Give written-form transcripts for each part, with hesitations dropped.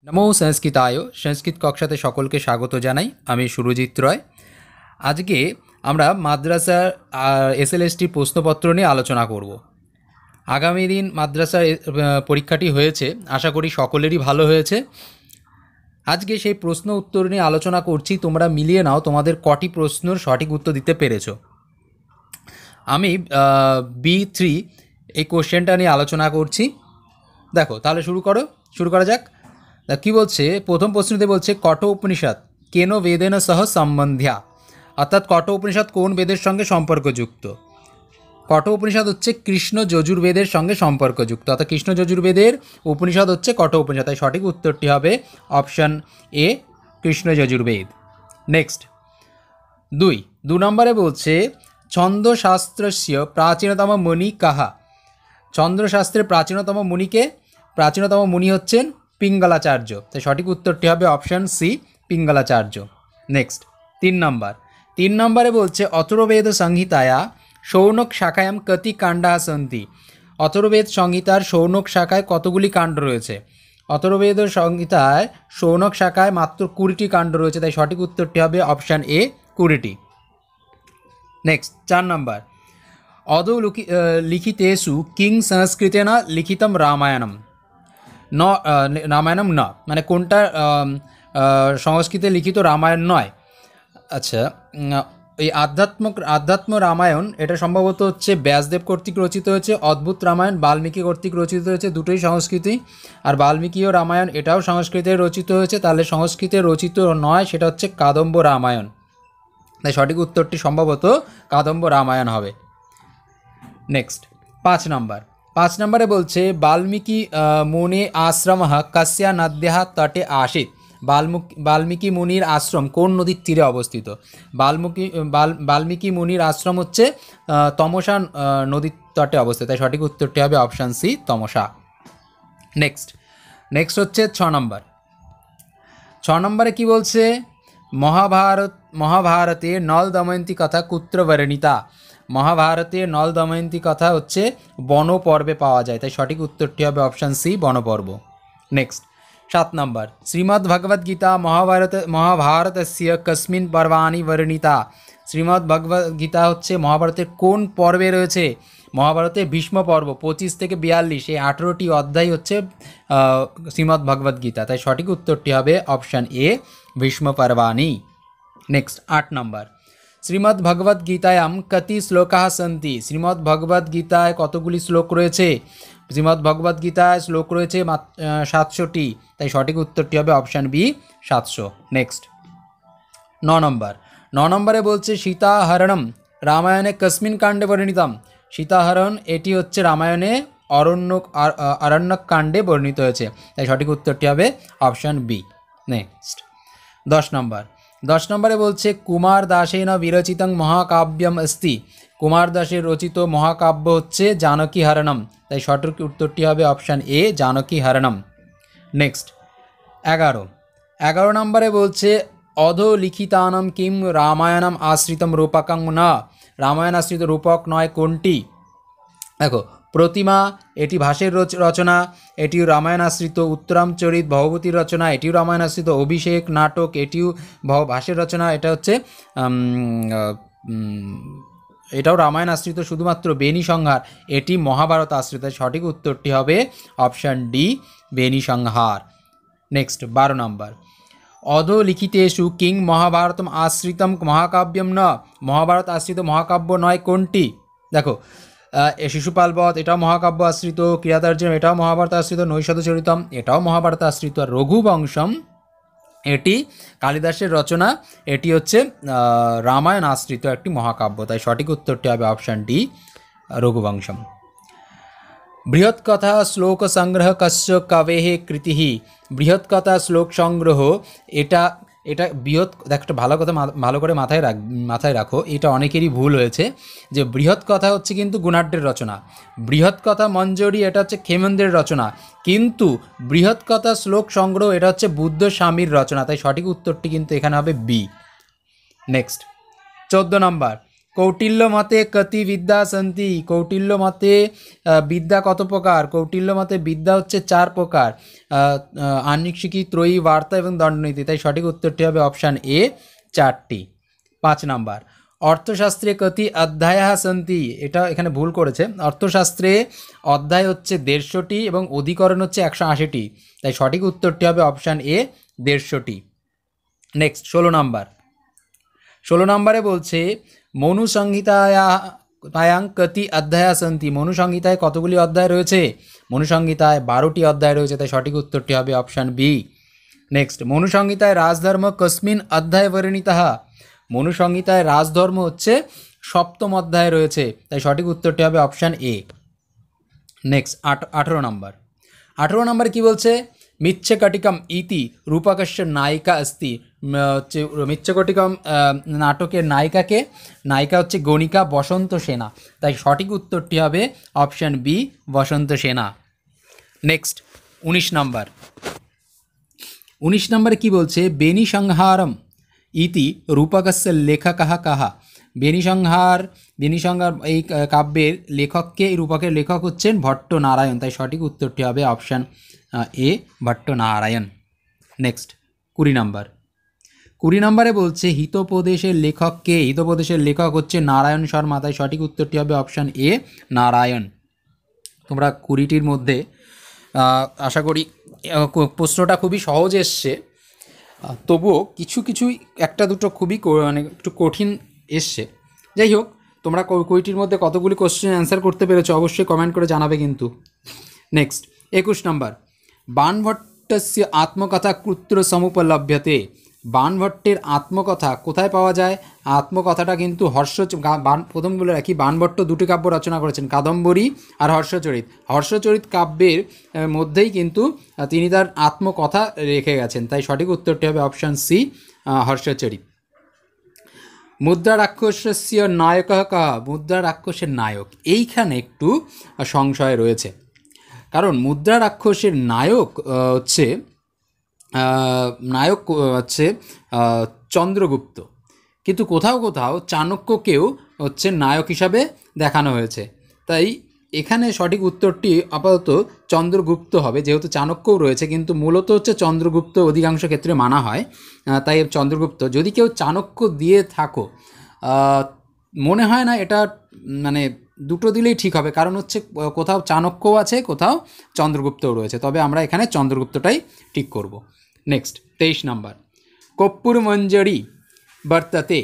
নমো সংস্কৃতায় সংস্কৃত কক্ষাতে সকলকে স্বাগত জানাই। আমি সুরজিৎ রয়। আজকে আমরা মাদ্রাসার এসএলএসটি প্রশ্নপত্র নিয়ে আলোচনা করব। আগামী দিন মাদ্রাসার পরীক্ষাটি হয়েছে, আশা করি সকলেরই ভালো হয়েছে। আজকে সেই প্রশ্ন উত্তর নিয়ে আলোচনা করছি। তোমরা মিলিয়ে নাও তোমাদের কটি প্রশ্নের সঠিক উত্তর দিতে পেরেছো। আমি B3 এই কোশ্চেনটা নিয়ে আলোচনা করছি। দেখো, তাহলে শুরু করা যাক। কি বলছে, প্রথম প্রশ্নতে বলছে কঠ উপনিষদ কেন বেদেন সহ সম্বন্ধ্যা, অর্থাৎ কঠ উপনিষদ কোন বেদের সঙ্গে সম্পর্কযুক্ত। কঠ উপনিষদ হচ্ছে কৃষ্ণ যজুর্বেদের সঙ্গে সম্পর্কযুক্ত, অর্থাৎ কৃষ্ণ যজুর্বেদের উপনিষদ হচ্ছে কঠ উপনিষদ। তাই সঠিক উত্তরটি হবে অপশান এ, কৃষ্ণ যজুর্বেদ। নেক্সট, দু নম্বরে বলছে ছন্দশাস্ত্রস্য প্রাচীনতম মুনি কাহা। ছন্দশাস্ত্রের প্রাচীনতম মুনি হচ্ছেন পিঙ্গলাচার্য। তাই সঠিক উত্তরটি হবে অপশান সি, পিঙ্গলাচার্য। নেক্সট, তিন নম্বরে বলছে অথর্ববেদ সংহিতায়া শৌনক শাখায়াম কতি কাণ্ডা সন্তি। অথর্ববেদ সংহিতার শৌনক শাখায় কতগুলি কাণ্ড রয়েছে। অথর্ববেদ সংহিতায় শৌনক শাখায় মাত্র 20টি কাণ্ড রয়েছে। তাই সঠিক উত্তরটি হবে অপশান এ, 20টি। নেক্সট, 4 নম্বর অদৌ লিখিতেষু কিং সংস্কৃতেন লিখিতম রামায়ণম রামায়ণম না, মানে কোনটা সংস্কৃতে লিখিত রামায়ণ নয়। আচ্ছা, এই আধ্যাত্ম রামায়ণ এটা সম্ভবত হচ্ছে ব্যাসদেব কর্তৃক রচিত হয়েছে। অদ্ভুত রামায়ণ বাল্মীকি কর্তৃক রচিত হয়েছে, দুটোই সংস্কৃতি। আর বাল্মীকীয় রামায়ণ এটাও সংস্কৃতে রচিত হয়েছে। তাহলে সংস্কৃতে রচিত নয়, সেটা হচ্ছে কাদম্ব রামায়ণ। তাই সঠিক উত্তরটি সম্ভবত কাদম্ব রামায়ণ হবে। নেক্সট, 5 নম্বরে বলছে বাল্মীকি মুনি আশ্রম কস্যা নদ্যাঃ তটে আসিত। বাল্মীকি মুনির আশ্রম কোন নদীর তীরে অবস্থিত। বাল্মীকি মুনির আশ্রম হচ্ছে তমসা নদীর তটে অবস্থিত। তাই সঠিক উত্তরটি হবে অপশান সি, তমসা। নেক্সট হচ্ছে 6 নম্বরে কি বলছে মহাভারতে নল দময়ন্তী কথা কুত্র বর্ণিতা। মহাভারতে নল দময়ন্তী কথা হচ্ছে বন পর্বে পাওয়া যায়। তাই সঠিক উত্তরটি হবে অপশান সি, বনপর্ব। নেক্সট, 7 নম্বর শ্রীমদ্ ভগবদ্গীতা মহাভারতস্য কস্মিন পর্বাণি বর্ণিতা। শ্রীমদ্ ভগবদ্গীতা হচ্ছে মহাভারতের কোন পর্বে রয়েছে। মহাভারতে ভীষ্ম পর্ব 25 থেকে 42, এই 18টি অধ্যায় হচ্ছে শ্রীমদ্ ভগবদ্গীতা। তাই সঠিক উত্তরটি হবে অপশান এ, ভীষ্ম পর্বাণি। নেক্সট, 8 নম্বর শ্রীমদ্ ভগবদ্গীতায়াম কতি শ্লোকাঃ সন্তি। শ্রীমদ্ ভগবদ্গীতায় কতগুলি শ্লোক রয়েছে। শ্রীমদ্ ভগবদ্গীতায় শ্লোক রয়েছে 700টি। তাই সঠিক উত্তরটি হবে অপশান বি, 700। নেক্সট, 9 নম্বরে বলছে সীতাহরণম রামায়ণে কস্মিন কাণ্ডে বর্ণিতম। সীতাহরণ এটি হচ্ছে রামায়ণে অরণ্যক কাণ্ডে বর্ণিত হয়েছে। তাই সঠিক উত্তরটি হবে অপশান বি। নেক্সট, 10 নম্বরে বলছে কুমার দাসেন বিরচিতং মহাকাব্যম অস্তি। কুমার দাসের রচিত মহাকাব্য হচ্ছে জানকী হরণম। তাই সঠিক উত্তরটি হবে অপশান এ, জানকী হরণম। নেক্সট, 11 নম্বরে বলছে অধোলিখিতানম কিম রামায়ণম আশ্রিতম রূপকং না। রামায়ণ আশ্রিত রূপক নয় কোনটি। দেখো, প্রতিমা এটি ভাষের রচনা, এটিও রামায়ণ আশ্রিত। উত্তরামচরিত ভগবতীর রচনা, এটিও রামায়ণ আশ্রিত। অভিষেক নাটক এটিও ভাষের রচনা, এটা হচ্ছে এটাও রামায়ণ আশ্রিত। শুধুমাত্র বেনি সংহার এটি মহাভারত আশ্রিত। সঠিক উত্তরটি হবে অপশান ডি, বেনি সংহার। নেক্সট, 12 নম্বর অধোলিখিতেষু কিং মহাভারতম আশ্রিতম মহাকাব্যম ন। মহাভারত আশ্রিত মহাকাব্য নয় কোনটি। দেখো, শিশুপাল বধ এটাও মহাকাব্য আশ্রিত। কিরাতার্জুন এটাও মহাভারত আশ্রিত। নৈষধচরিতম এটাও মহাভারত আশ্রিত। আর রঘুবংশম এটি কালিদাসের রচনা, এটি হচ্ছে রামায়ণ আশ্রিত একটি মহাকাব্য। তাই সঠিক উত্তরটি হবে অপশান ডি, রঘুবংশম। বৃহৎকথা শ্লোক সংগ্রহ কস্য কবেহ কৃতিঃ। বৃহৎকথা শ্লোক সংগ্রহ এটা বৃহৎ, একটা ভালো করে মাথায় রাখো, এটা অনেকেরই ভুল হয়েছে যে বৃহৎ কথা হচ্ছে কিন্তু গুণাঢ্যের রচনা। বৃহৎ কথা মঞ্জরি এটা হচ্ছে ক্ষেমেন্দ্রের রচনা, কিন্তু বৃহৎ কথা শ্লোক সংগ্রহ এটা হচ্ছে বুদ্ধ স্বামীর রচনা। তাই সঠিক উত্তরটি কিন্তু এখানে হবে বি। নেক্সট, 14 নম্বর কৌটিল্য মতে কতি বিদ্যা সন্তি, কৌটিল্য মতে বিদ্যা কত প্রকার? কৌটিল্য মতে বিদ্যা হচ্ছে 4 প্রকার, আন্নিক্ষিকী, ত্রয়ী, বার্তা এবং দণ্ডনীতি। তাই সঠিক উত্তরটি হবে অপশান এ, 4টি। 5 নাম্বার, অর্থশাস্ত্রে কতি অধ্যায় সন্তি, এটা এখানে ভুল করেছে। অর্থশাস্ত্রে অধ্যায় হচ্ছে 150টি এবং অধিকরণ হচ্ছে 180টি। তাই সঠিক উত্তরটি হবে অপশান এ, 150টি। নেক্সট 16 নাম্বার, 16 নম্বরে বলছে মনুসংহিতায়াং কতি অধ্যায় সন্তি, মনুসংহিতায় কতগুলি অধ্যায় রয়েছে? মনুসংহিতায় 12টি অধ্যায় রয়েছে। তাই সঠিক উত্তরটি হবে অপশান বি। নেক্সট, মনুসংহিতায় রাজধর্ম কস্মিন অধ্যায় বর্ণিতঃ, মনুসংহিতায় রাজধর্ম হচ্ছে 7ম অধ্যায়ে রয়েছে। তাই সঠিক উত্তরটি হবে অপশান এ। নেক্সট 18 নম্বর, 18 নম্বর কি বলছে? মিচ্ছকটিকম ইতি রূপকস্য নায়িকা अस्ति, মিচ্ছকটিকম নাটকের নায়িকা হচ্ছে গণিকা বসন্ত সেনা। তাই সঠিক উত্তরটি হবে অপশান বি, বসন্ত সেনা। নেক্সট 19 নম্বর, 19 নম্বরে কি বলছে? বেনি সংহারম ইতি রূপকস্য লেখকः কः, বেনিসংহার এই কাব্যের লেখককে, এই রূপকের লেখক হচ্ছেন ভট্টনারায়ণ। তাই সঠিক উত্তরটি হবে অপশান এ, ভট্টনারায়ণ। নেক্সট 20 নম্বর, 20 নম্বরে বলছে হিতোপদেশের লেখককে, হিতোপদেশের লেখক হচ্ছে নারায়ণ শর্মা। তাই সঠিক উত্তরটি হবে অপশান এ, নারায়ণ। তোমরা 20টির মধ্যে আশা করি প্রশ্নটা খুবই সহজ এসছে, তবুও কিছু একটা দুটো খুবই মানে একটু কঠিন এসছে। যাই হোক, তোমরা 20টির মধ্যে কতগুলি কোশ্চেন অ্যান্সার করতে পেরেছো অবশ্যই কমেন্ট করে জানাবে কিন্তু। নেক্সট 21 নম্বর, বাণভট্টস্য আত্মকথা কুত্র সমুপলভ্যতে, বাণভট্টের আত্মকথা কোথায় পাওয়া যায়? আত্মকথাটা কিন্তু প্রথম বলে রাখি, বাণভট্ট 2টি কাব্য রচনা করেছেন, কাদম্বরী আর হর্ষচরিত। হর্ষচরিত কাব্যের মধ্যেই কিন্তু তিনি তার আত্মকথা রেখে গেছেন। তাই সঠিক উত্তরটি হবে অপশান সি, হর্ষচরিত। মুদ্রা রাক্ষসস্য নায়কঃ কः, মুদ্রা রাক্ষসের নায়ক, এইখানে একটু সংশয় রয়েছে, কারণ মুদ্রা রাক্ষসের নায়ক হচ্ছে চন্দ্রগুপ্ত, কিন্তু কোথাও চাণক্যকেও হচ্ছে নায়ক হিসাবে দেখানো হয়েছে। তাই এখানে সঠিক উত্তরটি আপাতত চন্দ্রগুপ্ত হবে, যেহেতু চাণক্যও রয়েছে, কিন্তু মূলত হচ্ছে চন্দ্রগুপ্ত অধিকাংশ ক্ষেত্রে মানা হয়। তাই চন্দ্রগুপ্ত, যদি কেউ চাণক্য দিয়ে থাকো, মনে হয় না এটা মানে দুটো দিলেই ঠিক হবে, কারণ হচ্ছে কোথাও চাণক্যও আছে, কোথাও চন্দ্রগুপ্তও রয়েছে। তবে আমরা এখানে চন্দ্রগুপ্তটাই ঠিক করব। নেক্সট 23 নম্বর, কর্পূর মঞ্জরি বর্ততে,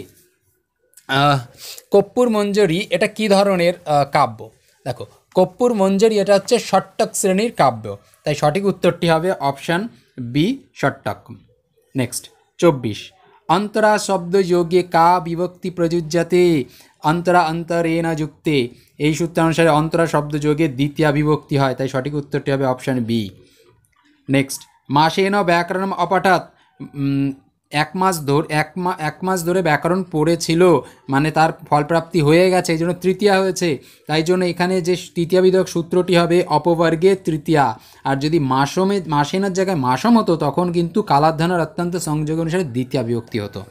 কর্পূর মঞ্জরি এটা কি ধরনের কাব্য? দেখো, কর্পূর মঞ্জরি এটা হচ্ছে ষট্টক শ্রেণীর কাব্য। তাই সঠিক উত্তরটি হবে অপশান বি, ষট্টক। নেক্সট 24, অন্তরা শব্দ যোগে কা বিভক্তি প্রযুজ্যতে, অন্তরা অন্তরেণ যুক্তে, এই সূত্রানুসারে অন্তরা শব্দ যোগে দ্বিতীয়া বিভক্তি হয়। তাই সঠিক উত্তরটি হবে অপশান বি। নেক্সট, মাসেন ব্যাকরণম অপঠাৎ, এক মাস ধরে ব্যাকরণ পড়েছিল, মানে তার ফলপ্রাপ্তি হয়ে গেছে, এই জন্য তৃতীয়া হয়েছে। তাই জন্য এখানে যে তৃতীয়া বিধক সূত্রটি হবে অপবর্গে তৃতীয়া। আর যদি মাসেনের জায়গায় মাসম হতো, তখন কিন্তু কালাধ্যানের অত্যন্ত সংযোগ অনুসারে দ্বিতীয়া বিভক্তি হতো।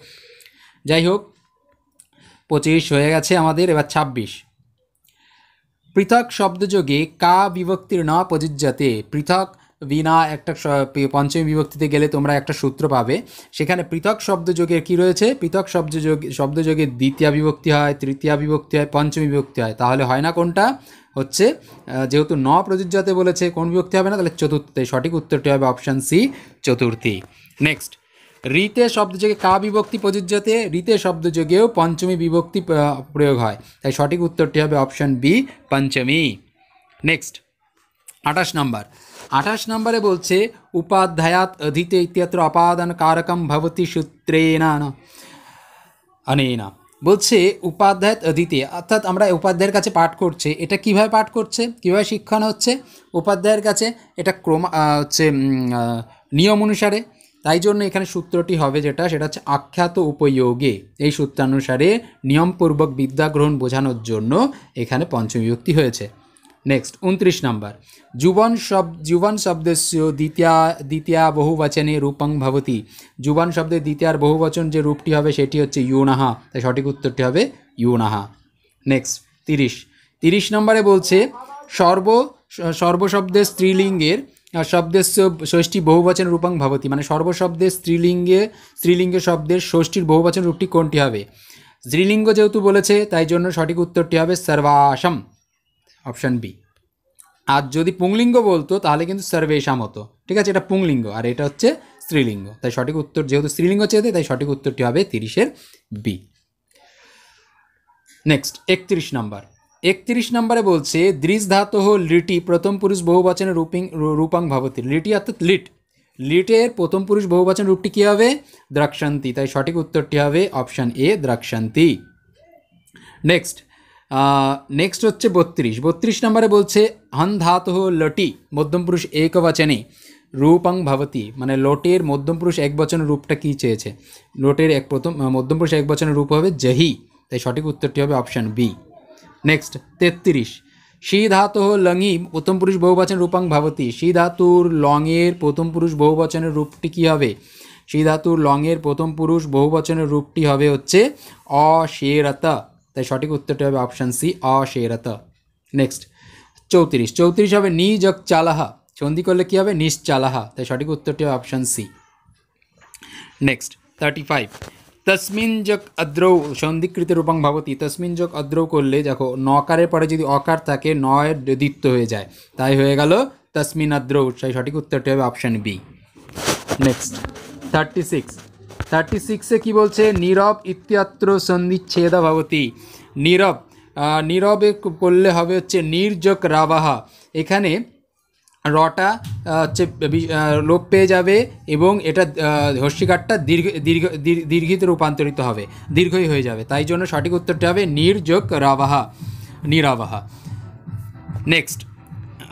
যাই হোক, 25 হয়ে গেছে আমাদের, এবার 26, পৃথক শব্দযোগে কা বিভক্তির না প্রযোজ্যতে, পৃথক বিনা একটা পঞ্চমী বিভক্তিতে গেলে তোমরা একটা সূত্র পাবে, সেখানে পৃথক শব্দযোগের কি রয়েছে? পৃথক শব্দযোগের দ্বিতীয়া বিভক্তি হয়, তৃতীয়া বিভক্তি হয়, পঞ্চমী বিভক্তি হয়। তাহলে হয় না কোনটা? হচ্ছে যেহেতু ন প্রযোজ্যতে বলেছে, কোন বিভক্তি হবে না? তাহলে চতুর্থী। সঠিক উত্তরটি হবে অপশান সি, চতুর্থী। নেক্সট, ঋতে শব্দযোগে কা বিভক্তি প্রযোজ্যতে, ঋতে শব্দযোগেও পঞ্চমী বিভক্তি প্রয়োগ হয়। তাই সঠিক উত্তরটি হবে অপশান বি, পঞ্চমী। নেক্সট 28 নম্বর, 28 নম্বরে বলছে উপাধ্যায়াত অধীতে ইত্যত্র অপাদান কারকম ভবতি সূত্রেণ অনেনা, বলছে উপাধ্যায়াত অধীতে, অর্থাৎ আমরা উপাধ্যায়ের কাছে পাঠ করছে, এটা কিভাবে পাঠ করছে, কিভাবে শিক্ষণ হচ্ছে উপাধ্যায়ের কাছে, এটা হচ্ছে নিয়ম অনুসারে। তাই জন্য এখানে সূত্রটি হবে সেটা হচ্ছে আখ্যাত উপযোগে, এই সূত্রানুসারে নিয়মপূর্বক বিদ্যাগ্রহণ বোঝানোর জন্য এখানে পঞ্চমী বিভক্তি হয়েছে। नेक्स्ट 29 नंबर जुवन शब्दस्य द्वितीया बहुवचने रूपं भवति जुवन शब्देर द्वितीयार बहुवचन जे रूपटी हबे सेटी हच्छे यूनः ताई सठिक उत्तरटी हबे यूनः। नेक्स्ट 30 नम्बरे बोलछे सर्वशब्देर स्त्रीलिंगेर शब्दस्य षष्ठी बहुवचन रूपं भवति माने सर्वशब्देर स्त्रीलिंग शब्देर षष्ठीर बहुवचन रूपटी कोनटी हबे स्त्रीलिंग जेहेतु बोलेछे ताई जोन्नो सठिक उत्तरटी हबे सर्वासम ऑप्शन बी। আর যদি পুংলিঙ্গ বলতো তাহলে কিন্তু সর্বেশাম হতো, ঠিক আছে, এটা পুংলিঙ্গ আর এটা হচ্ছে স্ত্রীলিঙ্গ, তাই সঠিক উত্তর যেহেতু স্ত্রীলিঙ্গ চেয়েছে তাই সঠিক উত্তরটি হবে 30-এর বি। নেক্সট 31 নম্বরে বলছে দৃশ ধাতু লিটি প্রথম পুরুষ বহুবচনের রূপাং ভবতি লিটি অর্থাৎ লিটের প্রথম পুরুষ বহুবচন রূপটি কী হবে দ্রক্ষন্তি, তাই সঠিক উত্তরটি হবে অপশান এ দ্রক্ষন্তি। नेक्स्ट হচ্ছে 32 নম্বরে বলছে হন ধাতু লটি মধ্যম পুরুষ একবচনে রূপং ভবতি মানে লটের মধ্যম পুরুষ একবচন রূপটা কী চেয়েছে লটের প্রথম মধ্যম পুরুষ একবচনের রূপ হবে জহি, তাই সঠিক উত্তরটি হবে অপশান বি। নেক্সট 33 শি ধাতু লঙি প্রথম পুরুষ বহুবচন রূপং ভবতি শি ধাতুর লঙের প্রথম পুরুষ বহুবচনের রূপটি কী হবে শি ধাতুর লঙের প্রথম পুরুষ বহুবচনের রূপটি হবে হচ্ছে অশেরত, তাই সঠিক উত্তরটি হবে অপশান সি অশেরত। নেক্সট 34 হবে নি যোগ চালাহা সন্ধি করলে কী হবে নিশ্চালাহা, তাই সঠিক উত্তরটি হবে অপশান সি। নেক্সট 35 তসমিন যোগ অদ্রৌ সন্ধিকৃত রূপং ভবতি তসমিন যোগ অদ্রৌ করলে দেখো নকারের পরে যদি অকার থাকে নয়ের দ্বিত্ব হয়ে যায়, তাই হয়ে গেল তসমিন অদ্রৌ, তাই সঠিক উত্তরটি হবে অপশান বি। নেক্সট 36 কি বলছে নীরব ইত্যত্র সন্ধিচ্ছেদ ভবতি নীরবে করলে হবে হচ্ছে নির্যোগ রাবাহা এখানে রটা হচ্ছে লোপ পেয়ে যাবে এবং এটা হস্যিকারটা দীর্ঘিতে রূপান্তরিত হবে দীর্ঘই হয়ে যাবে, তাই জন্য সঠিক উত্তরটি হবে নির্যোগ রাবাহা নিরাবাহা। নেক্সট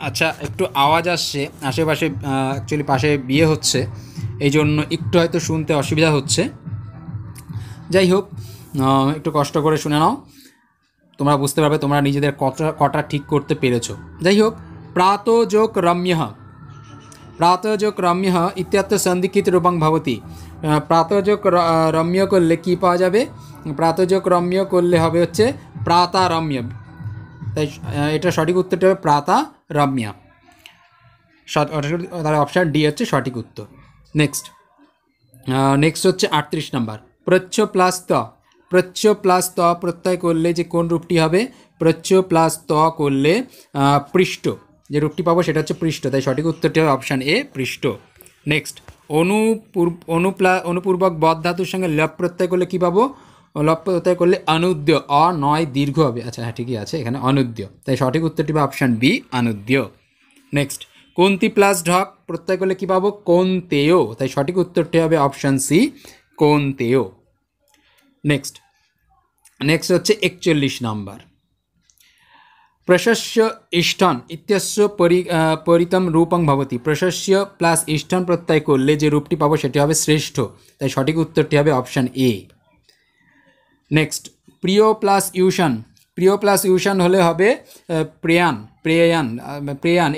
আচ্ছা একটু আওয়াজ আসছে আশেপাশে অ্যাকচুয়ালি পাশে বিয়ে হচ্ছে এই জন্য একটু হয়তো শুনতে অসুবিধা হচ্ছে, যাই হোক একটু কষ্ট করে শুনে নাও তোমরা বুঝতে পারবে তোমরা নিজেদের কটা ঠিক করতে পেরেছো। যাই হোক প্রাতযোগ রম্য ইত্যত্র সন্ধিকৃত রূপং ভবতি প্রাতযোগ রম্য করলে কী পাওয়া যাবে প্রাতযোগ রম্য করলে হবে হচ্ছে প্রাতারম্য, তাই এটা সঠিক উত্তরটা হবে প্রাতারম্য, তাহলে অপশান ডি হচ্ছে সঠিক উত্তর। নেক্সট হচ্ছে 38 নম্বর প্রচ্ছ প্লাস ত প্রত্যয় করলে যে কোন রূপটি হবে প্রচ্ছ প্লাস ত করলে পৃষ্ঠ যে রূপটি পাবো সেটা হচ্ছে পৃষ্ঠ, তাই সঠিক উত্তরটি হবে অপশান এ পৃষ্ঠ। নেক্সট অনুপূর্বক বদ ধাতুর সঙ্গে লপ প্রত্যয় করলে কী পাবো লপ প্রত্যয় করলে অনুদ্য নয় দীর্ঘ হবে, আচ্ছা হ্যাঁ ঠিকই আছে এখানে অনুদ্য, তাই সঠিক উত্তরটি হবে অপশান বি অনুদ্য। নেক্সট কোন্তি প্লাস ঢক প্রত্যয় করলে কী পাবো কোন্তেয়, তাই সঠিক উত্তরটি হবে অপশান সি কোন্তেয়। নেক্সট হচ্ছে 41 নম্বর প্রশস্য ইষ্ঠন ইত্যস্য পরিতম রূপং ভবতি প্রশস্য প্লাস ইষ্ঠন প্রত্যয় করলে যে রূপটি পাবো সেটি হবে শ্রেষ্ঠ, তাই সঠিক উত্তরটি হবে অপশান এ। নেক্সট প্রিয় প্লাস ইউশন হলে হবে প্রেয়ান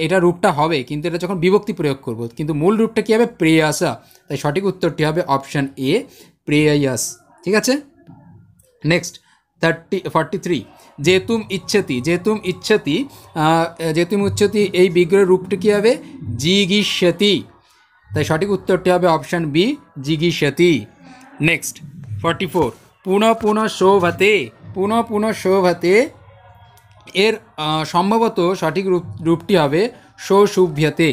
এটা রূপটা হবে কিন্তু এটা যখন বিভক্তি প্রয়োগ করব কিন্তু মূল রূপটা কী হবে প্রেয়াসা, তাই সঠিক উত্তরটি হবে অপশান এ প্রেয়াস, ঠিক আছে। নেক্সট 43 যেতুম ইচ্ছতি এই বিগ্রহের রূপটি কী হবে জিগিষ্যতি, তাই সঠিক উত্তরটি হবে অপশান বি জিগিষ্যতি। নেক্সট 44 পুনঃ শোভতে এর সম্ভবত সঠিক রূপটি হবে সৌশুভ্যতে।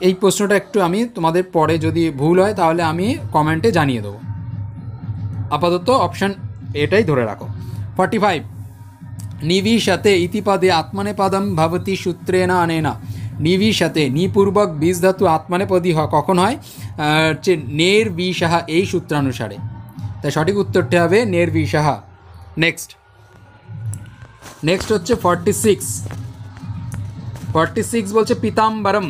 এই প্রশ্নটা একটু আমি তোমাদের পরে যদি ভুল হয় তাহলে আমি কমেন্টে জানিয়ে দেবো, আপাতত অপশান এটাই ধরে রাখো। 45 নিবিশতে ইতিপদে আত্মনেপদম ভবতি সূত্রেণ অনেনা নিবিশতে নিপূর্বক বীজ ধাতু আত্মনেপদী কখন হয় নির্বিশাহা এই সূত্রানুসারে, তাই সঠিক উত্তরটি হবে নির্বিশাহা। নেক্সট হচ্ছে 46 বলছে পিতাম্বরম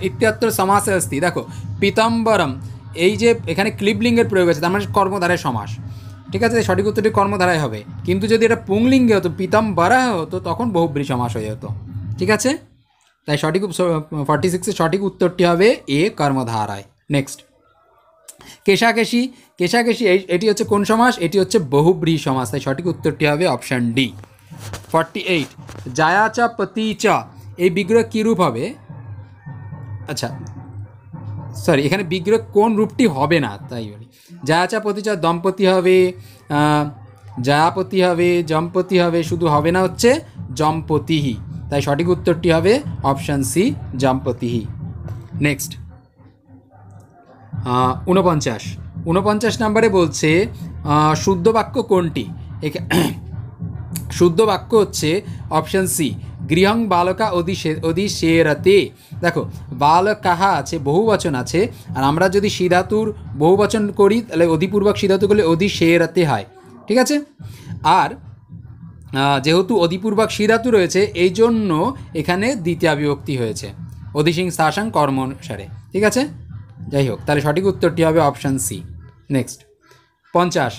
ইত্যত্র সমাসে অস্তি দেখো পিতাম্বরম এই যে এখানে ক্লিবলিঙ্গের প্রয়োগ আছে তার মানে কর্মধারের সমাস ঠিক আছে, সঠিক উত্তরটি কর্মধারায় হবে। কিন্তু যদি এটা পুংলিঙ্গে হতো, পিতাম্বরः হতো, তখন বহুব্রী সমাস হয়ে যেত। ঠিক আছে, তাই সঠিক 46-এর সঠিক উত্তরটি হবে এ, কর্মধারায়। নেক্সট, কেশাকেশী। কেশাকেশী এটি হচ্ছে কোন সমাস? এটি হচ্ছে বহুব্রী সমাস, তাই সঠিক উত্তরটি হবে অপশান ডি। 48, জায়া চ পতি চ, এই বিগ্রহ কী রূপ হবে? আচ্ছা সরি, এখানে বিগ্রহ কোন রূপটি হবে না, তাই বলি। জায়াচা পতি চ দম্পতি হবে, জায়াপতি হবে, জম্পতি হবে, শুধু হবে না হচ্ছে জম্পতিহি, তাই সঠিক উত্তরটি হবে অপশান সি, জম্পতিহি। নেক্সট, 49 নম্বরে বলছে শুদ্ধ বাক্য কোনটি? শুদ্ধ বাক্য হচ্ছে অপশান সি, গৃহং বালকা অধিশেরতে। দেখো, বালকাহা আছে, বহুবচন আছে, আর আমরা যদি সিধাতুর বহুবচন করি তাহলে অধিপূর্বক সিধাতু করলে অধিশেরতে হয়। ঠিক আছে, আর যেহেতু অধিপূর্বক সিধাতু রয়েছে এই জন্য এখানে দ্বিতীয়া বিভক্তি হয়েছে, অধিসিং স্থাসাং কর্ম অনুসারে। ঠিক আছে, যাই হোক, তাহলে সঠিক উত্তরটি হবে অপশান সি। নেক্সট, 50,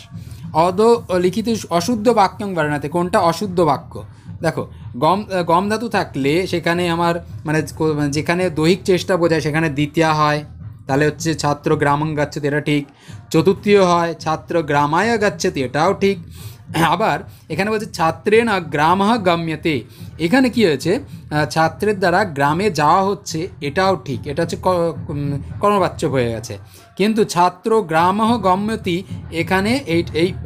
লিখিত অশুদ্ধ বাক্যং বারণাতে, কোনটা অশুদ্ধ বাক্য? দেখো, গম ধাতু থাকলে সেখানে আমার মানে যেখানে দৈহিক চেষ্টা বোঝায় সেখানে দ্বিতীয়া হয়, তাহলে হচ্ছে ছাত্র গ্রামং গচ্ছতি, এটা ঠিক। চতুর্থীয় হয় ছাত্র গ্রামায় গচ্ছতি, এটাও ঠিক। আবার এখানে বলছে ছাত্রেণ গ্রামঃ গম্যতে, এখানে কি হয়েছে? ছাত্রের দ্বারা গ্রামে যাওয়া হচ্ছে, এটাও ঠিক, এটা হচ্ছে কর্মবাচ্য হয়ে গেছে। কিন্তু ছাত্র গ্রামঃ গম্যতি, এখানে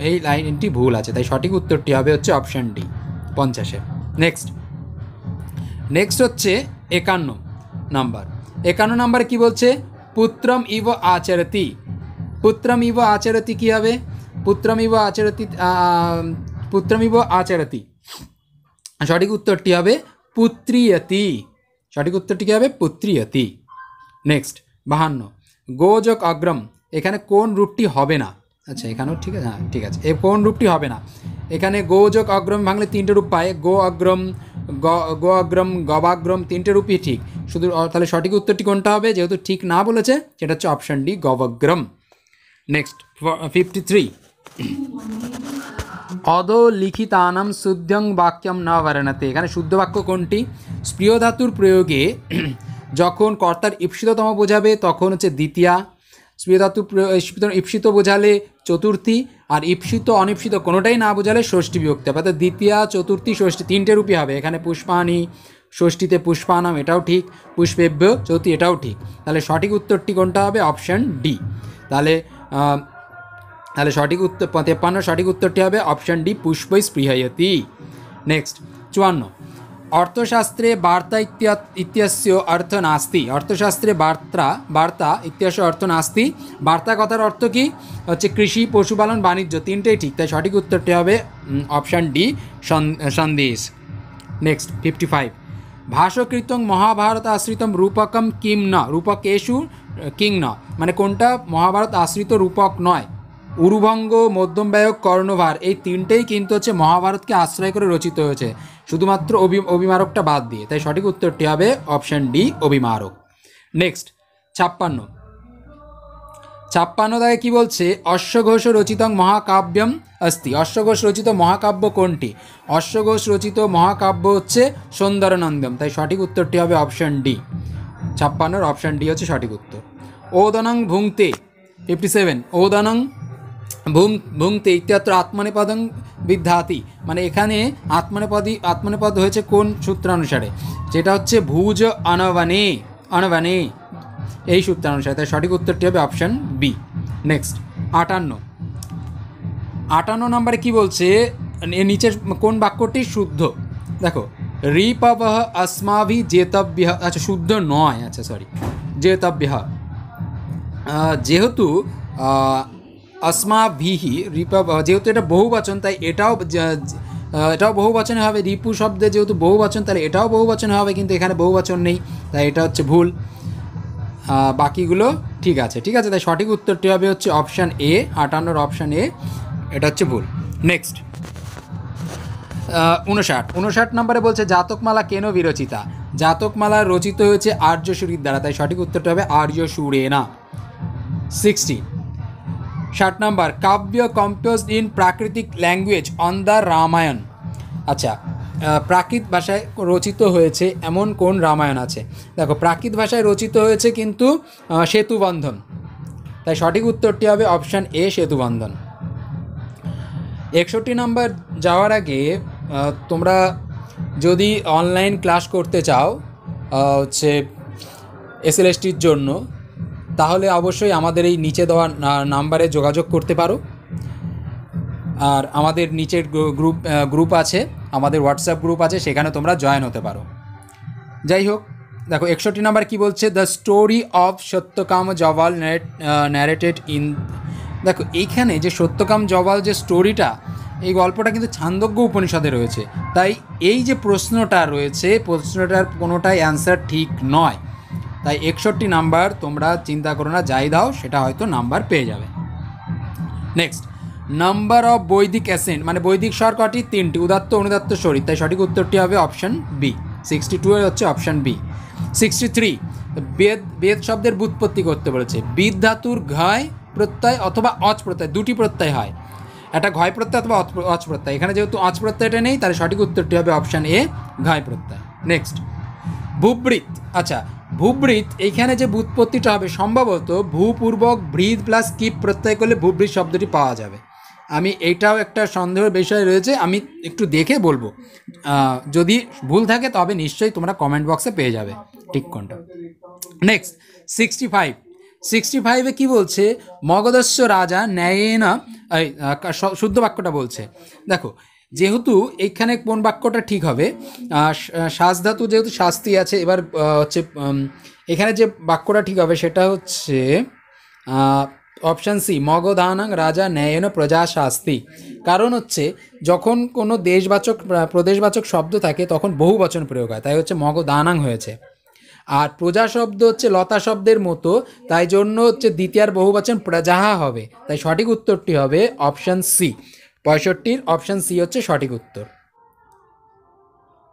এই লাইনটি ভুল আছে, তাই সঠিক উত্তরটি হবে হচ্ছে অপশান ডি, 50-এ। নেক্সট হচ্ছে 51 নাম্বার। 51 নাম্বারে কি বলছে? পুত্রম ইব আচরতি। পুত্রম ইব আচরতি কী হবে? পুত্রম ইব আচরতি, সঠিক উত্তরটি হবে পুত্রিয়তি। সঠিক উত্তরটি কী হবে? পুত্রিয়তি। নেক্সট, 52, গোযোগ অগ্রম, এখানে কোন রূপটি হবে না? আচ্ছা, এখানেও ঠিক আছে, হ্যাঁ ঠিক আছে, কোন রূপটি হবে না? এখানে গোযোগ অগ্রম ভাঙলে 3টে রূপ পায়, গো অগ্রম, গো অগ্রম, গবাগ্রম, 3টে রূপই ঠিক। শুধু তাহলে সঠিক উত্তরটি কোনটা হবে? যেহেতু ঠিক না বলেছে, সেটা হচ্ছে অপশান ডি, গবগ্রম। নেক্সট, 53, অধোলিখিতানাম শুদ্ধং বাক্যম ন বর্ণতে, এখানে শুদ্ধ বাক্য কোনটি? স্প্রিয় ধাতুর প্রয়োগে যখন কর্তার ঈপ্সিততম বোঝাবে তখন হচ্ছে দ্বিতীয়া, স্প্রিয় ধাতু ঈপ্সিত বোঝালে চতুর্থী, আর ঈপ্সিত অনীপ্সিত কোনোটাই না বোঝালে ষষ্ঠী বিভক্তি হবে। অর্থাৎ দ্বিতীয়া, চতুর্থী, ষষ্ঠী 3টে রূপই হবে। এখানে পুষ্পানি, ষষ্ঠীতে পুষ্পানাম, এটাও ঠিক। পুষ্পেভ্য, চতুর্থী, এটাও ঠিক। তাহলে সঠিক উত্তরটি কোনটা হবে? Option D. তাহলে সঠিক উত্তর 53 সঠিক উত্তরটি হবে অপশান ডি, পুষ্পৈ স্পৃহয়তি। নেক্সট, 54, অর্থশাস্ত্রে বার্তা ইত্যস্য অর্থ নাস্তি। অর্থশাস্ত্রে বার্তা ইত্যস্য অর্থ নাস্তি, বার্তা কথার অর্থ কি? হচ্ছে কৃষি, পশুপালন, বাণিজ্য, 3টেই ঠিক, তাই সঠিক উত্তরটি হবে অপশান ডি, সন্দেশ। নেক্সট, 55, ভাষ্যকৃতং মহাভারত আশ্রিতম রূপকম কিম ন, রূপকেশু কিং ন, মানে কোনটা মহাভারত আশ্রিত রূপক নয়? উরুভঙ্গ, মধ্যমবায়ক, কর্ণভার, এই 3টেই কিন্তু হচ্ছে মহাভারতকে আশ্রয় করে রচিত হয়েছে, শুধুমাত্র অভিমারকটা বাদ দিয়ে, তাই সঠিক উত্তরটি হবে অপশান ডি, অভিমারক। নেক্সট, 56 দাগে কি বলছে? অশ্বঘোষ রচিতং মহাকাব্যম अस्ति। অশ্বঘোষ রচিত মহাকাব্য কোনটি? অশ্বঘোষ রচিত মহাকাব্য হচ্ছে সৌন্দরনন্দম, তাই সঠিক উত্তরটি হবে অপশান ডি, 56 অপশান ডি হচ্ছে সঠিক উত্তর। ওদনং ভুংতে, 57, ওদনং ভুংতে ইত্যত্র আত্মনেপদং বিদ্ধাতি, মানে এখানে আত্মনেপদ হয়েছে কোন সূত্রানুসারে? যেটা হচ্ছে ভুজ অনবনে, এই সূত্রানুসারে, তাই সঠিক উত্তরটি হবে অপশান বি। নেক্সট, 58 নম্বরে কি বলছে? নিচের কোন বাক্যটি শুদ্ধ? দেখো, রিপবহ अस्माभि जेतव्যः, আচ্ছা শুদ্ধ নয়, আচ্ছা সরি, जेतव्যः, যেহেতু अस्माभिहि রিপব, যেহেতু এটা বহুবচন তাই এটাও বহুবচনে হবে। রিপু শব্দে যেহেতু বহুবচন তাহলে এটাও বহুবচনে হবে, কিন্তু এখানে বহুবচন নেই, তাই এটা হচ্ছে ভুল। বাকিগুলো ঠিক আছে, তাই সঠিক উত্তরটি হবে হচ্ছে অপশান এ, 58 অপশান এ, এটা হচ্ছে ভুল। নেক্সট, 59 নম্বরে বলছে জাতকমালা কেন বিরচিতা? জাতকমালা রচিত হয়েছে আর্য সুরীর দ্বারা, তাই সঠিক উত্তরটা হবে আর্য সুরে না। 60, 60 নাম্বার, কাব্য কম্পোজড ইন প্রাকৃতিক ল্যাঙ্গুয়েজ অন দ্য রামায়ণ। আচ্ছা, প্রাকৃত ভাষায় রচিত হয়েছে এমন কোন রামায়ণ আছে? দেখো, প্রাকৃত ভাষায় রচিত হয়েছে কিন্তু সেতুবন্ধন, তাই সঠিক উত্তরটি হবে অপশান এ, সেতুবন্ধন। 61 নাম্বার যাওয়ার আগে তোমরা যদি অনলাইন ক্লাস করতে চাও হচ্ছে এসএলএসটির জন্য, তাহলে অবশ্যই আমাদের এই নিচে দেওয়া নাম্বারে যোগাযোগ করতে পারো। আর আমাদের নিচের গ্রুপ আছে, আমাদের হোয়াটসঅ্যাপ গ্রুপ আছে, সেখানে তোমরা জয়েন হতে পারো। যাই হোক, দেখো 61 নাম্বার কি বলছে, the story of Satyakama Jabala narrated in. দেখো এইখানে যে সত্যকাম জবাল যে স্টোরিটা, এই গল্পটা কিন্তু ছান্দোগ্য উপনিষদে রয়েছে, তাই এই যে প্রশ্নটা রয়েছে, প্রশ্নটার কোনোটাই অ্যান্সার ঠিক নয়। তাই 61 নাম্বার তোমরা চিন্তা করো না, যাই দাও সেটা হয়তো নাম্বার পেয়ে যাবে। নেক্সট, নাম্বার অফ বৈদিক অ্যাসেন্ট, মানে বৈদিক স্বর কটি? 3টি, উদাত্ত অনুদাত্ত স্বরিত, তাই সঠিক উত্তরটি হবে অপশান বি। 62 হচ্ছে অপশান বি। 63, বেদ শব্দের ব্যুৎপত্তি করতে বলেছে। বিদ ধাতুর ঘয় প্রত্যয় অথবা অচ প্রত্যয়, দুটি প্রত্যয় হয়, একটা ঘয় প্রত্যয় অথবা অচ প্রত্যয়। এখানে যেহেতু অচ প্রত্যয়টা নেই, তাহলে সঠিক উত্তরটি হবে অপশান এ, ঘয় প্রত্যয়। নেক্সট, ভূবৃত। আচ্ছা, ভূবৃত এইখানে যে ব্যুৎপত্তিটা হবে, সম্ভবত ভূপূর্বক ভৃদ প্লাস কিপ প্রত্যয় করলে ভূবৃত শব্দটি পাওয়া যাবে। আমি এইটাও একটা সন্দেহের বিষয় রয়েছে, আমি একটু দেখে বলবো, যদি ভুল থাকে তবে নিশ্চয়ই তোমরা কমেন্ট বক্সে পেয়ে যাবে ঠিক কোনটা। নেক্সট, 65 কি বলছে, মগধস্য রাজা ন্যায়েনা, শুদ্ধ বাক্যটা বলছে। দেখো, যেহেতু এইখানে কোন বাক্যটা ঠিক হবে, শাস ধাতু যেহেতু শাস্তি আছে, এবার হচ্ছে এখানে যে বাক্যটা ঠিক হবে সেটা হচ্ছে অপশান সি, মগধানাং রাজা ন্যায়েন প্রজা শাস্তি। কারণ হচ্ছে যখন কোনো দেশবাচক প্রদেশবাচক শব্দ থাকে তখন বহু বচন প্রয়োগ হয়, তাই হচ্ছে মগধানাং হয়েছে। আর প্রজা শব্দ হচ্ছে লতা শব্দের মতো, তাই জন্য হচ্ছে দ্বিতীয়ার বহুবচন প্রজাহা হবে, তাই সঠিক উত্তরটি হবে অপশান সি। 65 অপশান সি হচ্ছে সঠিক উত্তর।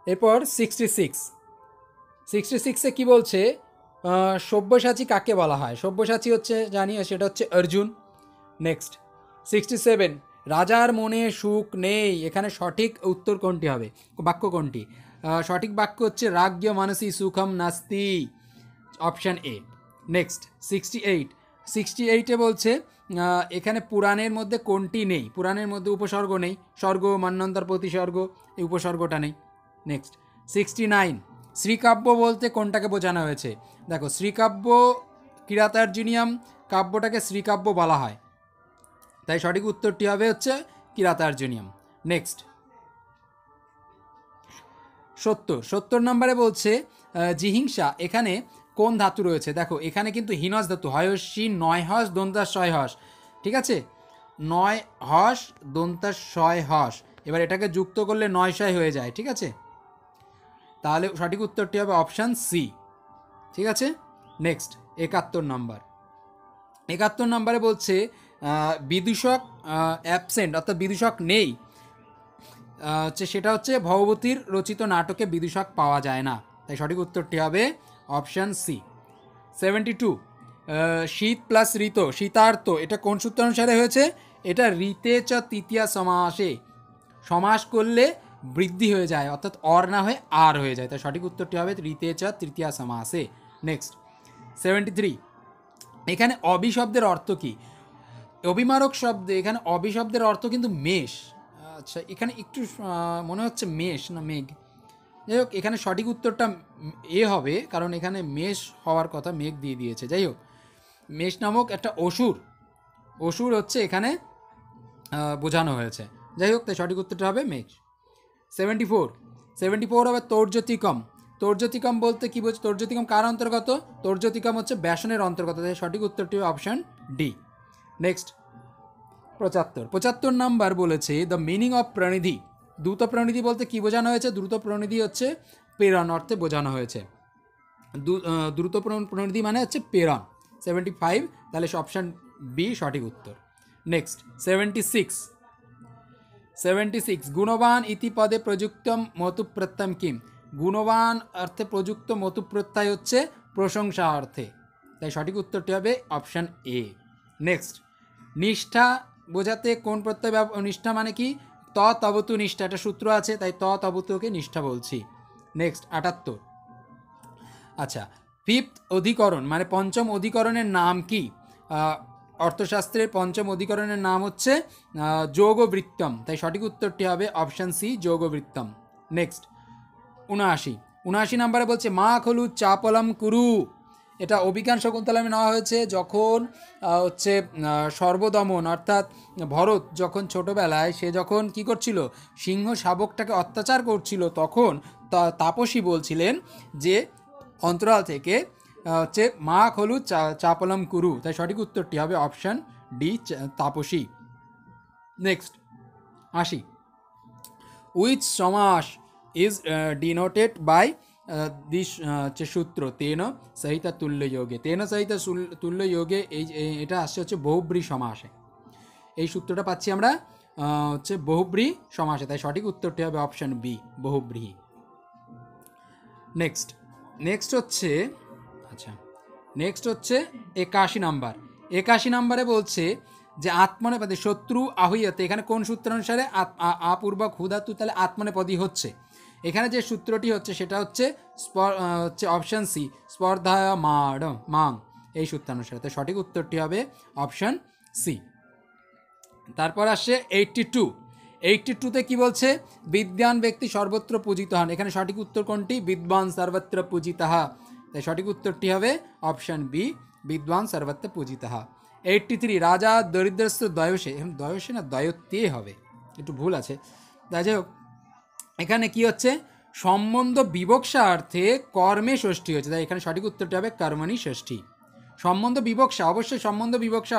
এরপর 66 কি বলছে, সব্যসাচী কাকে বলা হয়? সব্যসাচী হচ্ছে জানি, সেটা হচ্ছে অর্জুন। নেক্সট, 67, রাজার মনে সুখ নেই, এখানে সঠিক উত্তর কোনটি হবে, বাক্য কোনটি? সঠিক বাক্য হচ্ছে রাজ্ঞ মানসী সুখম নাস্তি, অপশান এ। নেক্সট, 68 বলছে এখানে পুরাণের মধ্যে কোনটি নেই? পুরাণের মধ্যে উপসর্গ নেই, স্বর্গ মন্বন্তর প্রতিসর্গ, এই উপসর্গটা নেই। নেক্সট, 69, শ্রীকাব্য বলতে কোনটাকে বোঝানো হয়েছে? দেখো, শ্রীকাব্য কিরাতার্জুনিয়াম কাব্যটাকে শ্রীকাব্য বলা হয়, তাই সঠিক উত্তরটি হবে হচ্ছে কিরাতার্জুনিয়াম। নেক্সট, 70 নম্বরে বলছে জিহিংসা, এখানে কোন ধাতু রয়েছে? দেখো, এখানে কিন্তু হিনস ধাতু, হয়সী 9 হস দন্তাস 6 হস, ঠিক আছে, 9 হস দন্তাস 6 হস, এবার এটাকে যুক্ত করলে 9 6 হয়ে যায়, ঠিক আছে, তাহলে সঠিক উত্তরটি হবে অপশান সি, ঠিক আছে। নেক্সট, 71 নম্বরে বলছে বিদূষক অ্যাবসেন্ট, অর্থাৎ বিদূষক নেই, হচ্ছে সেটা হচ্ছে ভগবতীর রচিত নাটকে বিদূষক পাওয়া যায় না, তাই সঠিক উত্তরটি হবে অপশান সি। 72, শীত প্লাস ঋত, শীতার্থ, এটা কোন সূত্র অনুসারে হয়েছে? এটা ঋতে চ তৃতীয়া সমাসে, সমাস করলে বৃদ্ধি হয়ে যায়, অর্থাৎ অর না হয়ে আর হয়ে যায়, তাই সঠিক উত্তরটি হবে ঋতে চ তৃতীয়া সমাসে। নেক্সট, 73, এখানে অবিশব্দের অর্থ কি? অভিমারক শব্দে এখানে অবিশব্দের অর্থ কিন্তু মেষ। আচ্ছা, এখানে একটু মনে হচ্ছে মেষ না মেঘ, যাই হোক এখানে সঠিক উত্তরটা এ হবে, কারণ এখানে মেষ হওয়ার কথা, মেঘ দিয়ে দিয়েছে। যাই হোক, মেষ নামক একটা অসুর হচ্ছে এখানে বোঝানো হয়েছে, যাই হোক, তাই সঠিক উত্তরটা হবে মেঘ। 74 হবে তর্জতিকম বলতে কি বলছে? তর্জতিকম কার অন্তর্গত? তর্জতিকম হচ্ছে ব্যাসনের অন্তর্গত, তাই সঠিক উত্তরটি হবে অপশান ডি। নেক্সট, 75 নাম্বার বলেছে দ্য মিনিং অফ প্রণিধি, দ্রুত প্রণিধি বলতে কি বোঝানো হয়েছে? দ্রুত প্রণিধি হচ্ছে প্রেরণ অর্থে বোঝানো হয়েছে, দ্রুত প্রণিধি মানে হচ্ছে প্রেরণ। 75, তাহলে অপশান বি সঠিক উত্তর। নেক্সট, 76, গুণবান ইতি পদে প্রযুক্তম মতুপ্রত্যয় কিম, গুণবান অর্থে প্রযুক্ত মতুপ্রত্যয় হচ্ছে প্রশংসা অর্থে, তাই সঠিক উত্তরটি হবে অপশান এ। নেক্সট, নিষ্ঠা বোঝাতে কোন প্রত্যয় নিষ্ঠা মানে কি তবতু নিষ্ঠা, একটা সূত্র আছে, তাই তবতুকে নিষ্ঠা বলছি। নেক্সট 78। আচ্ছা, ফিফথ অধিকরণ মানে পঞ্চম অধিকরণের নাম কি? অর্থশাস্ত্রের পঞ্চম অধিকরণের নাম হচ্ছে যোগবৃত্তম, তাই সঠিক উত্তরটি হবে অপশান সি, যোগবৃত্তম। নেক্সট 79 নম্বরে বলছে মা খলু চাপলম কুরু। এটা অভিজ্ঞান শকুন্তলামে নেওয়া হয়েছে যখন হচ্ছে সর্বদমন অর্থাৎ ভরত যখন ছোটোবেলায় সে যখন কি করছিল, সিংহ শাবকটাকে অত্যাচার করছিল, তখন তাপসী বলছিলেন যে অন্তরাল থেকে হচ্ছে মা খলু চাপলম কুরু, তাই সঠিক উত্তরটি হবে অপশান ডি, তাপসী। নেক্সট 80। উইচ সমাস ইজ ডিনোটেড বাই দিস সূত্র তেন সহিত তুল্য যোগে। তেন সহিত তুল্য যোগে এটা আসছে হচ্ছে বহুব্রী সমাসে। এই সূত্রটা পাচ্ছি আমরা হচ্ছে বহুব্রী সমাসে, তাই সঠিক উত্তরটি হবে অপশান বি, বহুব্রী। নেক্সট হচ্ছে 81 নাম্বার। 81 নাম্বারে বলছে যে আত্মনেপদী শত্রু আহুয়তে, এখানে কোন সূত্র অনুসারে আপূর্বক হুদাতু, তাহলে আত্মনেপদী হচ্ছে। এখানে যে সূত্রটি হচ্ছে সেটা হচ্ছে অপশান সি, স্পর্ধায় মাং, এই সূত্রানুসারে, তাই সঠিক উত্তরটি হবে অপশান সি। তারপর আসছে 82। 82তে কি বলছে? বিদ্বান ব্যক্তি সর্বত্র পূজিত হন। এখানে সঠিক উত্তর কোনটি? বিদ্বান সর্বত্র পূজিতঃ, তাই সঠিক উত্তরটি হবে অপশান বি, বিদ্বান সর্বত্র পূজিতঃ। 83 রাজা দরিদ্রস্য দয়সে, দয়সে না দয়ত্যে হবে, একটু ভুল আছে, তাই যাই হোক। এখানে কি হচ্ছে? সম্বন্ধ বিবক্ষা অর্থে কর্মে ষষ্ঠী হয়েছে, তাই এখানে সঠিক উত্তরটি হবে কর্মণি ষষ্ঠী। সম্বন্ধ বিবক্ষা, অবশ্যই সম্বন্ধ বিবক্ষা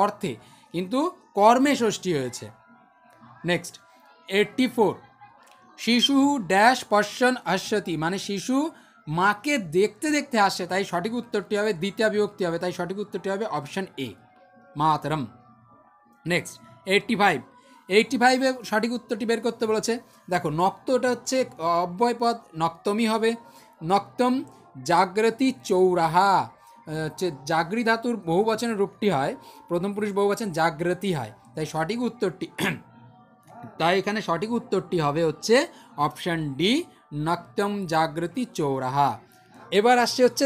অর্থে কিন্তু কর্মে ষষ্ঠী হয়েছে। নেক্সট 84 শিশু ড্যাশ পশ্যন হাস্যতি, মানে শিশু মাকে দেখতে দেখতে হাসে, তাই সঠিক উত্তরটি হবে দ্বিতীয় বিভক্তি হবে, তাই সঠিক উত্তরটি হবে অপশান এ, মাতরম। নেক্সট 85 সঠিক উত্তরটি বের করতে বলেছে। দেখো নক্তটা হচ্ছে অব্যয় পদ, নক্তমই হবে। নক্তম জাগ্রতি চৌরাহা, হচ্ছে জাগরি ধাতুর বহুবচনের রূপটি হয়, প্রথম পুরুষ বহুবচন জাগ্রতি হয়, তাই সঠিক উত্তরটি এখানে সঠিক উত্তরটি হবে হচ্ছে অপশান ডি, নক্তম জাগ্রতি চৌরাহা। এবার আসছে হচ্ছে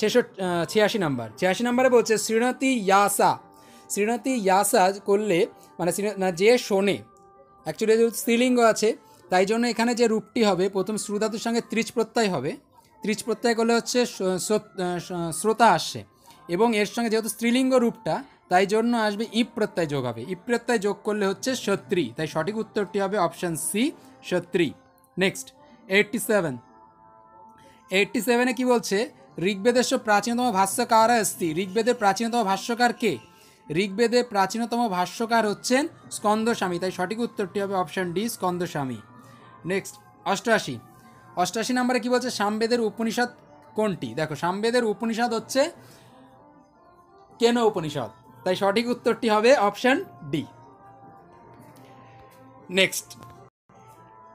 86 নাম্বার। 86 নাম্বারে বলছে শ্রীণতি ইয়াসা করলে মানে যে শোনে, অ্যাকচুয়ালি যেহেতু স্ত্রীলিঙ্গ আছে তাই জন্য এখানে যে রূপটি হবে প্রথম শ্রুধাতুর সঙ্গে ত্রিচ প্রত্যয় হবে, ত্রিচ প্রত্যয় করলে হচ্ছে শ্রোতা আসছে, এবং এর সঙ্গে যেহেতু স্ত্রীলিঙ্গ রূপটা তাই জন্য আসবে ইপ প্রত্যয় যোগ হবে, ইপ প্রত্যয় যোগ করলে হচ্ছে সত্রী, তাই সঠিক উত্তরটি হবে অপশান সি, সত্রী। নেক্সট 87 কি বলছে? ঋগ্বেদের প্রাচীনতম ভাষ্যকার अस्ति, ঋগ্বেদের প্রাচীনতম ভাষ্যকার কে? ঋগ্বেদের প্রাচীনতম ভাষ্যকার হচ্ছেন স্কন্দস্বামী, তাই সঠিক উত্তরটি হবে অপশান ডি, স্কন্দস্বামী। নেক্সট 88 নম্বরে কি বলছে? সামবেদের উপনিষদ কোনটি? দেখো সামবেদের উপনিষদ হচ্ছে কেন উপনিষদ, তাই সঠিক উত্তরটি হবে option D. Next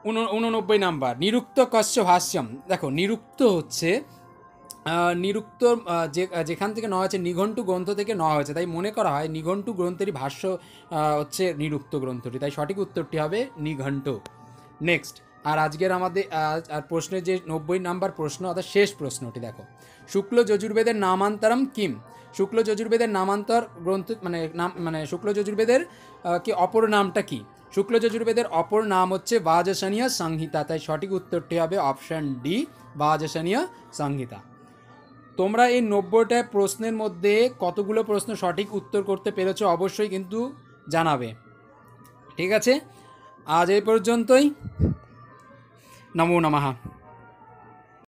89 number Nirukta কস্য ভাষ্যম। দেখো নিরুক্ত হচ্ছে যেখান থেকে নেওয়া হয়েছে নিঘণ্টু গ্রন্থ থেকে নেওয়া হয়েছে, তাই মনে করা হয় নিঘণ্টু গ্রন্থেরই ভাষ্য হচ্ছে নিরুক্ত গ্রন্থটি, তাই সঠিক উত্তরটি হবে নিঘণ্ট। নেক্সট আজকের আমাদের প্রশ্নের যে 90 নাম্বার প্রশ্ন অর্থাৎ শেষ প্রশ্নটি দেখো, শুক্ল যজুর্বেদের নামান্তরম কিম। শুক্ল যজুর্বেদের নামান্তর গ্রন্থ মানে শুক্ল যজুর্বেদের কি অপর নামটা কি? শুক্ল যজুর্বেদের অপর নাম হচ্ছে বাজসনীয় সংহিতা, তাই সঠিক উত্তরটি হবে অপশান ডি, বাজসনীয় সংহিতা। তোমরা এই 90টা প্রশ্নের মধ্যে কতগুলো প্রশ্ন সঠিক উত্তর করতে পেরেছো অবশ্যই কিন্তু জানাবে, ঠিক আছে? আজ এই পর্যন্তই। নমো নমঃ।